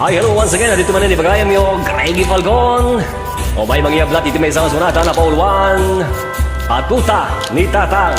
Hi, hello once again. Dito man ni bagayam yo Greggy Falcon. O may mangyablat iti may isang sunata na Paul 1. Patuta ni Tatang.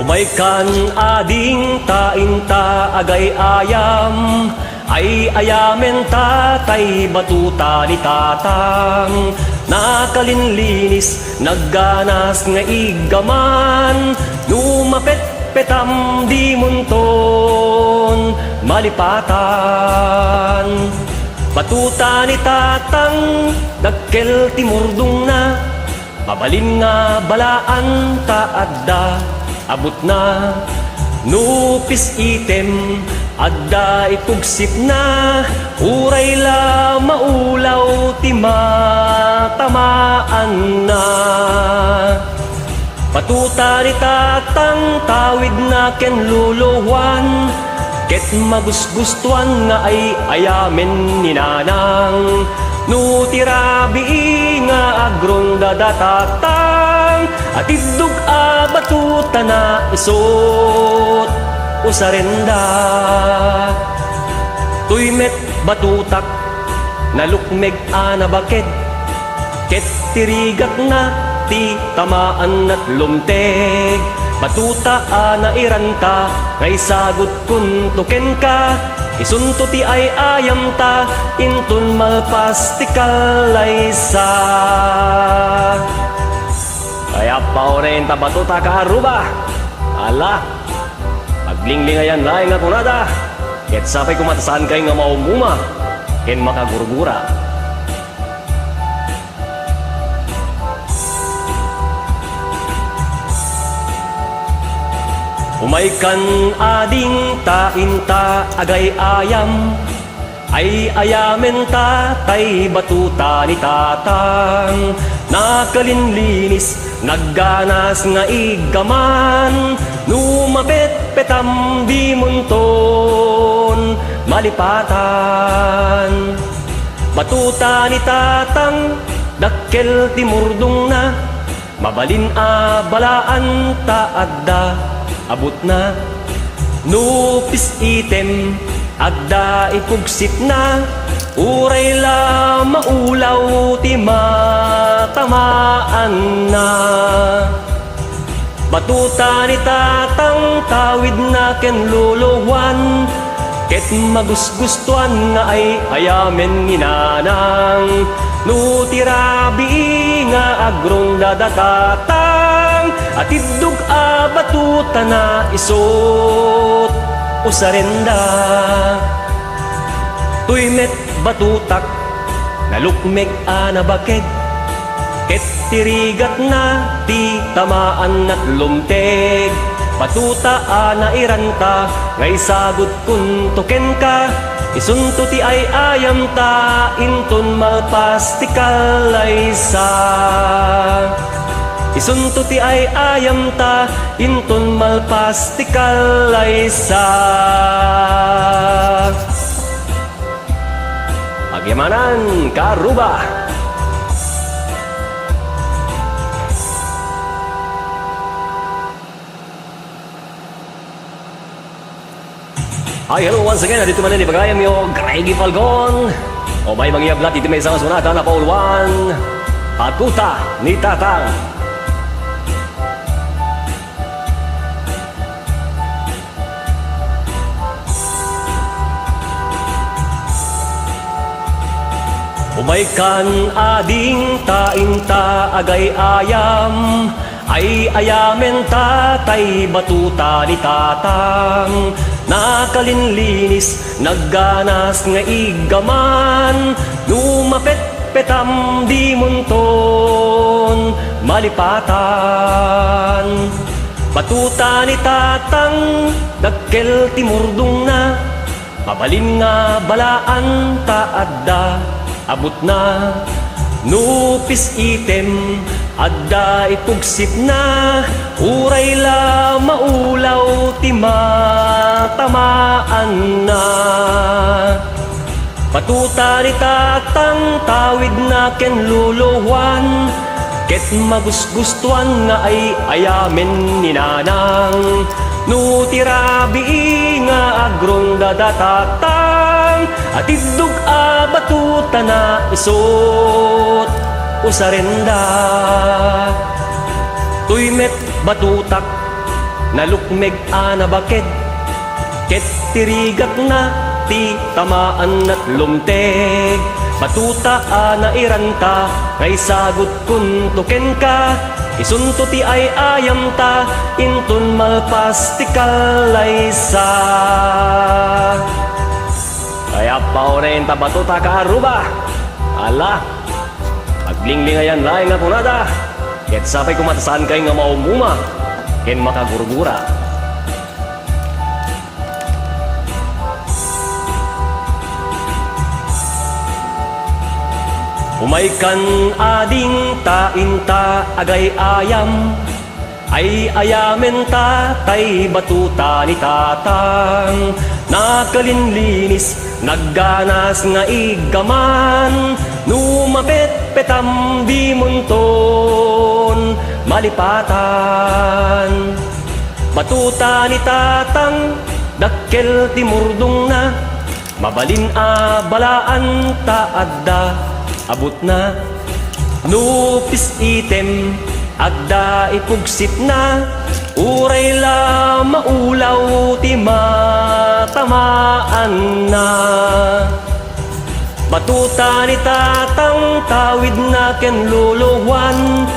Umaykan ading tainta agay ayam, ay ayamen tatay batuta ni Tatang. Nakalinlinis nagganas nga igaman, lumapet petam di munton malipatan. Batuta ni Tatang dakkel timurdong na, mabalin nga balaan taadda abot na. Nupis item adda itugsip na, uray la maulaw ti matamaan na. Patuta ni Tatang tawid na ken luluwan, ket magusgustuan nga ay ayamen ni Nanang. No tirabi nga agrong dadatatang, at idug batuta na isot usarenda. Tuymet batutak nalukmeg anabaked, ket tirigat na ti tamaan at lumteg. Batuta na iranta ngay sagot kun tuken ka, isunto ti ay ayam ta intun malpas ti kalaysa. Kaya paunayin ta batuta ka aruba. Ala, maglinglingayan laing nga kunada, ket sapay kumatasan kay nga maumuma ken makagurgura. Umaykan ading tainta agay ayam, ay ayamen tatay batuta ni Tatang. Nakalinlinis nagganas nga igaman, lumapet petam di munton malipatan. Batuta ni Tatang dakkel timurdong na, mabalin balaan taadda abot na. Nupis item adda ipugsit na, uray la maulaw ti matamaan na. Batuta ni Tatang tawid na ken luluwan, ket magusgustuan nga ay ayamen ni Nanang. No tirabi nga agrong dadatatang, at idug batuta na isot usarenda. Tuymet batutak nalukmeg anabaked, ket tirigat na ti tamaan at lumteg. Batuta na iranta ngay sagot kun tuken ka, isunto ti ay ayam ta intun malpas ti kalaysa. Isunto ti ay ayam ta intun malpas ti kalaysa. Agyamanan karuba. Hi, hello once again. Dito man ni bagayam yo Greggy Falcon. O may mangyablat iti may isang sunata na Paul 1. Patuta ni Tatang. Umaykan ading tainta agay ayam, ay ayamen tatay batuta ni Tatang. Nakalinlinis nagganas nga igaman, lumapet petam di munton malipatan. Batuta ni Tatang dakkel timurdong na, mabalin nga balaan taadda abot na. Nupis item adda itugsip na, uray la maulaw ti matamaan na. Patuta ni Tatang tawid na ken luluwan, ket magusgustuan nga ay ayamen ni nanang. No tirabi nga agrong dadatatang at idug batuta na isot usarenda. Tuymet batutak nalukmeg anabaked ket tirigat na ti tamaan at lumteg. Batuta na iranta kay sagot kun tuken ka. Isunto ti ay ayam ta intun malpas ti kalaysa. Kaya paunayin ta batuta ka aruba. Ala, aglinglingayan laing nga kunada. Ket sapay kumatasan kay nga maumuma ken makagurgura. Umaykan ading tainta agay ayam, ay ayamen ta tay batuta ni tatang. Nakalinlinis nagganas nga igaman, numapet petam di munton malipatan. Batuta ni tatang dakkel ti murdong na, mabalin balaan ta adda abot na. Nupis item adda ipugsit na, uray la maulaw ti matamaan na. Batuta ni tatang tawid na ken luluwan,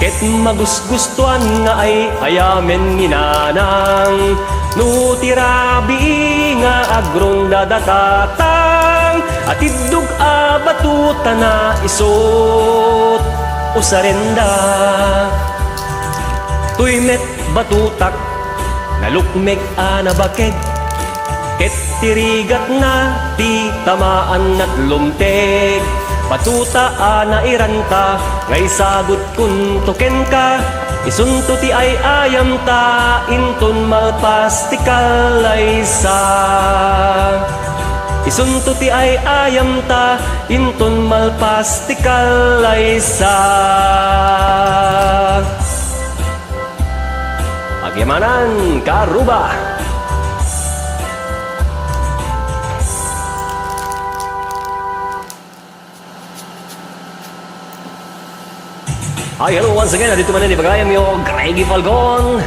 ket magusgustuan nga ay ayamen ni nanang. No tirabi nga agrong dadatatang at idug batuta na isot usarenda. Tuymet batutak nalukmeg anabaked ket tirigat na ti tamaan at lumteg. Batuta na iranta ngay sagot kun tuken ka. Isunto ti ay ayam ta intun malpas ti kalaysa. Isunto ti ay ayam ta intun malpas ti kalaysa. Agyamanan karuba. Hi, hello once again. Dito man ni Bagayam yung Greggy Falcon.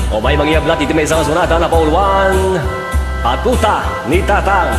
O may mangyablat dito may isang sunata na Paul 1. Batuta ni tatang.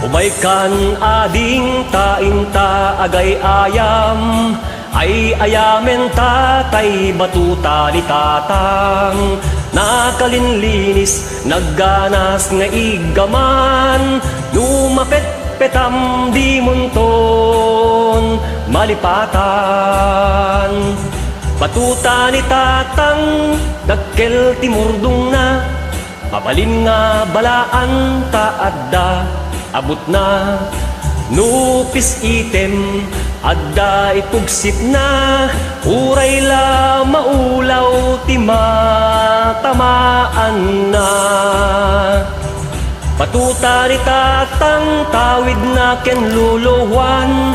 Umaykan ading tainta agay ayam, ay ayamen ta tay batuta ni tatang. Nakalinlinis nagganas nga igaman, lumapet petam di munton malipatan. Batuta ni tatang dakkel ti murdong na, mabalin nga balaan ta adda abot na. Nupis item adda ipugsit na, uray la maulaw ti matamaan na. Batuta ni tatang tawid na ken luluwan,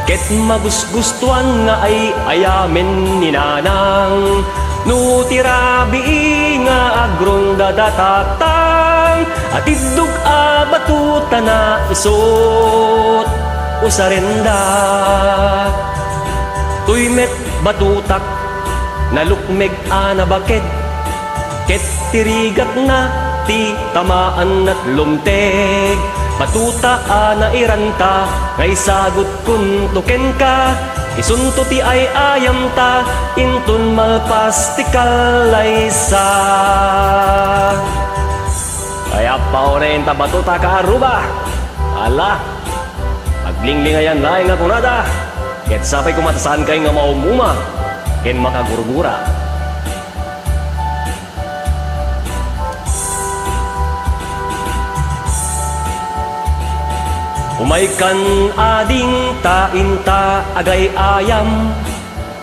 ket magusgustuan nga ay ayamen ni nanang. No tirabi nga agrong dadatatang at idug batuta na isot usarenda. Tuymet batutak nalukmeg anabaked ket tirigat na ti tamaan at lumteg. Batuta na iranta ngay sagot kun tuken ka. Isunto ti ay ayam ta intun malpas ti kalaysa. Kaya paunayin ta batuta ka aruba. Ala, aglinglingayan laing nga kunada. Ket sapay kumatasan kay nga maumuma ken makagurgura. Umaykan ading tainta agay ayam,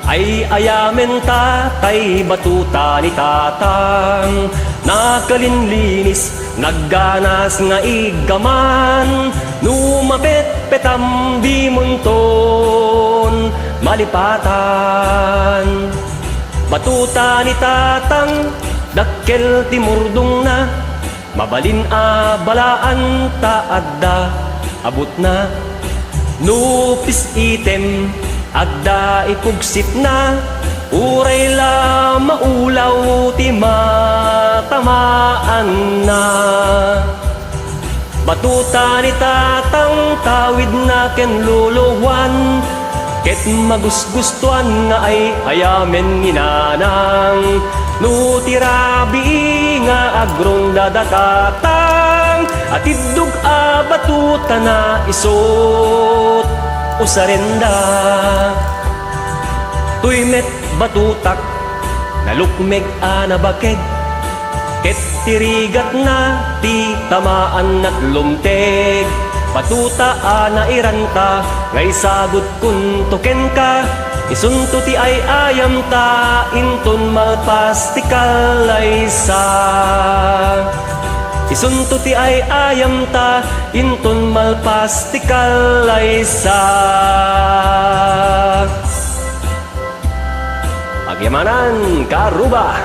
ay ayamen ta tay batuta ni tatang. nakalinlinis, nagganas nga igaman, numapet petam di munton, malipatan. Batuta ni tatang, dakkel timurdong na, mabalin a balaan taadda, abot na. Nupis item, adda ipugsit na, uray la maulaw ti matamaan na. Batuta ni tatang tawid na ken luluwan, ket magusgustuan nga ay ayamen nginanang, nutirabi nga agrong dadatatang, at idug a batuta na isot usarenda. Tuymet batutak nalukmeg a nabakeg, ket tirigat na ti tamaan at lumteg. Batuta a nairanta ngay sagot kun token ka, isunto ti ay ayam ta inton malpas ti kalaysa. Isunto ti ay ayam ta inton malpas ti kalaysa. Pagyamanan karuba.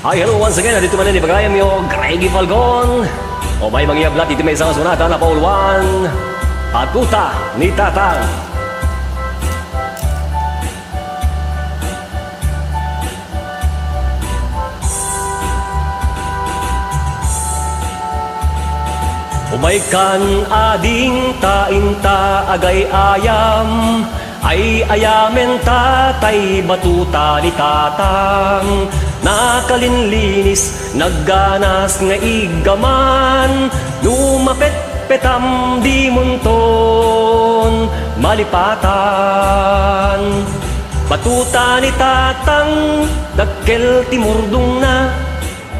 Hi, hello once again. Dito man ni Bagayam yung Greggy Falcon. O may mangyablat dito may isang sunata na Paul 1. Batuta ni Tatang. Umaykan ading tainta agay ayam, ay ayamen tatay batuta ni tatang, nakalinlinis, nagganas nga igaman, lumapet petam di munton, malipatan. Batuta ni tatang, dakkel timurdong na,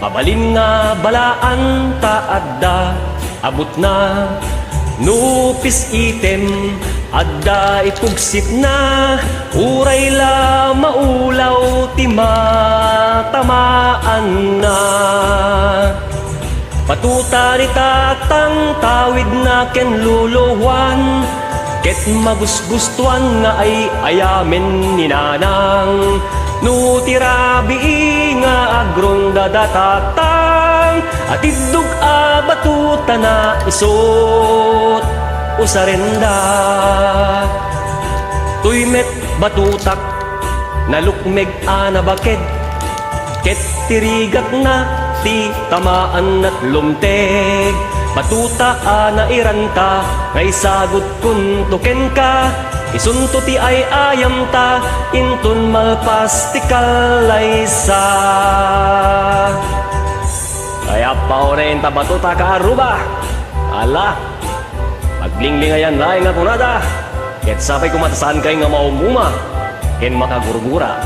mabalin nga balaan taadda, abot na. Nupis item, adda ipugsit na, uray la maulaw ti matamaan na. Batuta ni tatang tawid na ken luluwan, ket magusgustuan nga ay ayamen ni nanang, nutirabi nga agrong dadatatang, at idug a batuta na isot usarenda. Tuymet batutak nalukmeg a nabaked, ket tirigat na ti tamaan at lumteg. Batuta a nairanta ngay sagot kun token ka, isunto ti ay ayam ta inton malpas ti kalaysa. Kaya paunayin ta batuta ka aruba. Ala, maglinglingayan laing nga kunada, ket sapay kumatasan kay nga maumuma ken makagurgura.